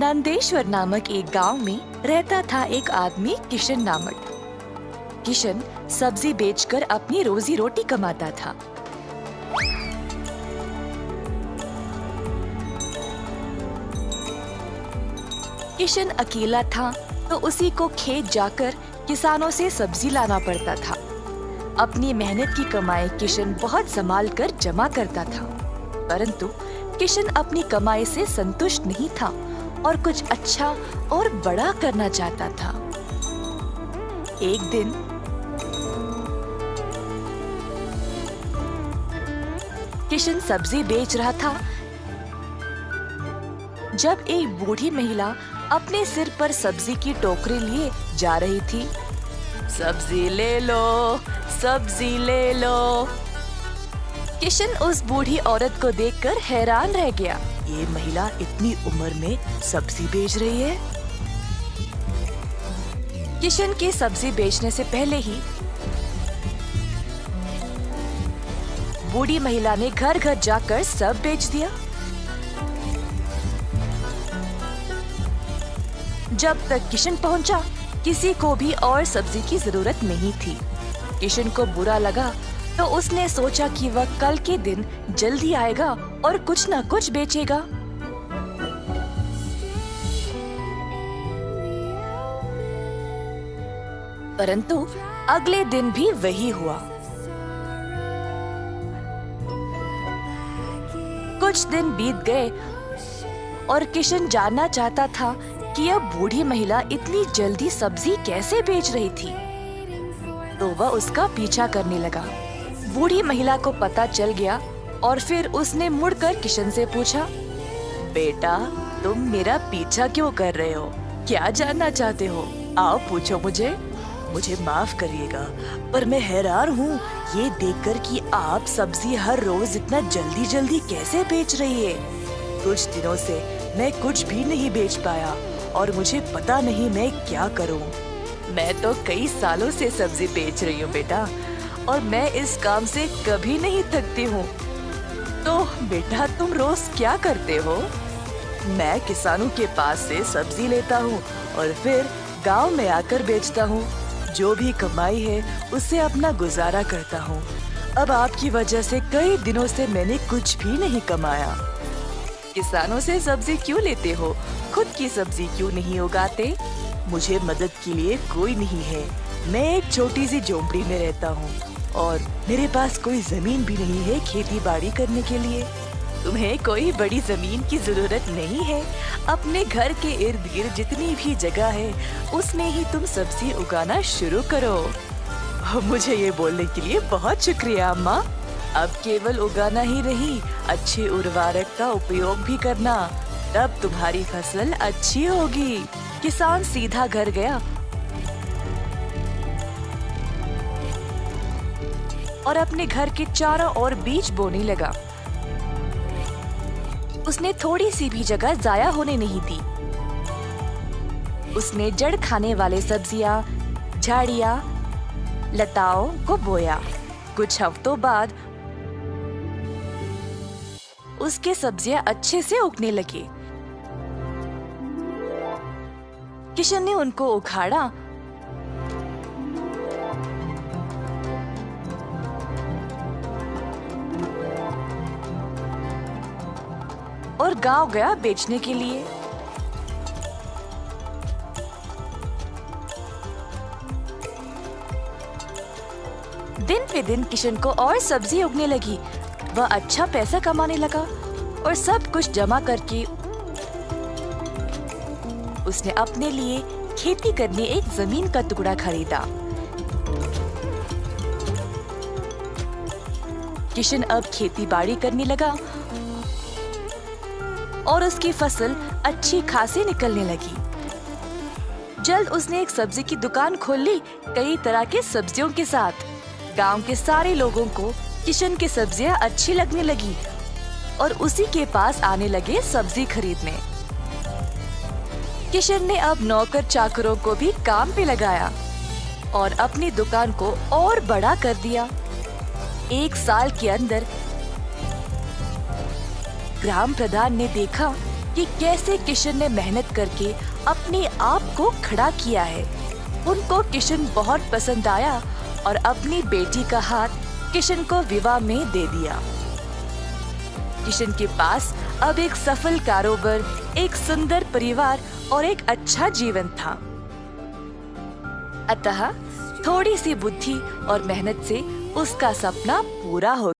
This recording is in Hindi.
नंदेश्वर नामक एक गांव में रहता था एक आदमी किशन नामक। किशन सब्जी बेचकर अपनी रोजी रोटी कमाता था। किशन अकेला था तो उसी को खेत जाकर किसानों से सब्जी लाना पड़ता था। अपनी मेहनत की कमाई किशन बहुत संभाल कर जमा करता था, परंतु किशन अपनी कमाई से संतुष्ट नहीं था और कुछ अच्छा और बड़ा करना चाहता था। एक दिन किशन सब्जी बेच रहा था जब एक बूढ़ी महिला अपने सिर पर सब्जी की टोकरी लिए जा रही थी। सब्जी ले लो, सब्जी ले लो। किशन उस बूढ़ी औरत को देखकर हैरान रह गया। ये महिला इतनी उम्र में सब्जी बेच रही है। किशन के सब्जी बेचने से पहले ही बूढ़ी महिला ने घर घर जाकर सब बेच दिया। जब तक किशन पहुंचा, किसी को भी और सब्जी की जरूरत नहीं थी। किशन को बुरा लगा तो उसने सोचा कि वह कल के दिन जल्दी आएगा और कुछ न कुछ बेचेगा। परंतु अगले दिन भी वही हुआ। कुछ दिन बीत गए और किशन जानना चाहता था कि यह बूढ़ी महिला इतनी जल्दी सब्जी कैसे बेच रही थी, तो वह उसका पीछा करने लगा। बूढ़ी महिला को पता चल गया और फिर उसने मुड़कर किशन से पूछा, बेटा, तुम मेरा पीछा क्यों कर रहे हो? क्या जानना चाहते हो? आओ पूछो मुझे। मुझे माफ करिएगा, पर मैं हैरान हूँ ये देखकर कि आप सब्जी हर रोज इतना जल्दी जल्दी कैसे बेच रही है। कुछ दिनों से मैं कुछ भी नहीं बेच पाया और मुझे पता नहीं मैं क्या करूँ। मैं तो कई सालों से सब्जी बेच रही हूँ बेटा, और मैं इस काम से कभी नहीं थकती हूँ। तो बेटा, तुम रोज क्या करते हो? मैं किसानों के पास से सब्जी लेता हूँ और फिर गांव में आकर बेचता हूँ। जो भी कमाई है उससे अपना गुजारा करता हूँ। अब आपकी वजह से कई दिनों से मैंने कुछ भी नहीं कमाया। किसानों से सब्जी क्यों लेते हो? खुद की सब्जी क्यों नहीं उगाते? मुझे मदद के लिए कोई नहीं है। मैं एक छोटी सी झोंपड़ी में रहता हूँ और मेरे पास कोई जमीन भी नहीं है खेती बाड़ी करने के लिए। तुम्हें कोई बड़ी जमीन की जरूरत नहीं है। अपने घर के इर्द गिर्द जितनी भी जगह है उसमें ही तुम सब्जी उगाना शुरू करो। मुझे ये बोलने के लिए बहुत शुक्रिया अम्मा। अब केवल उगाना ही नहीं, अच्छे उर्वरक का उपयोग भी करना, तब तुम्हारी फसल अच्छी होगी। किसान सीधा घर गया और अपने घर के चारों ओर बीज बोने लगा। उसने थोड़ी सी भी जगह जाया होने नहीं दी। उसने जड़ खाने वाले सब्जियां, झाड़ियां, लताओं को बोया। कुछ हफ्तों बाद उसके सब्जियां अच्छे से उगने लगी। किशन ने उनको उखाड़ा और गांव गया बेचने के लिए। दिन पे दिन किशन को और सब्जी उगने लगी। वह अच्छा पैसा कमाने लगा और सब कुछ जमा करके उसने अपने लिए खेती करने एक जमीन का टुकड़ा खरीदा। किशन अब खेती बाड़ी करने लगा और उसकी फसल अच्छी खासी निकलने लगी। जल्द उसने एक सब्जी की दुकान खोल ली, कई तरह के सब्जियों के साथ। गांव के सारे लोगों को किशन की सब्जियां अच्छी लगने लगी और उसी के पास आने लगे सब्जी खरीदने। किशन ने अब नौकर चाकरों को भी काम पे लगाया और अपनी दुकान को और बड़ा कर दिया। एक साल के अंदर ग्राम प्रधान ने देखा कि कैसे किशन ने मेहनत करके अपने आप को खड़ा किया है। उनको किशन बहुत पसंद आया और अपनी बेटी का हाथ किशन को विवाह में दे दिया। किशन के पास अब एक सफल कारोबार, एक सुंदर परिवार और एक अच्छा जीवन था। अतः थोड़ी सी बुद्धि और मेहनत से उसका सपना पूरा हो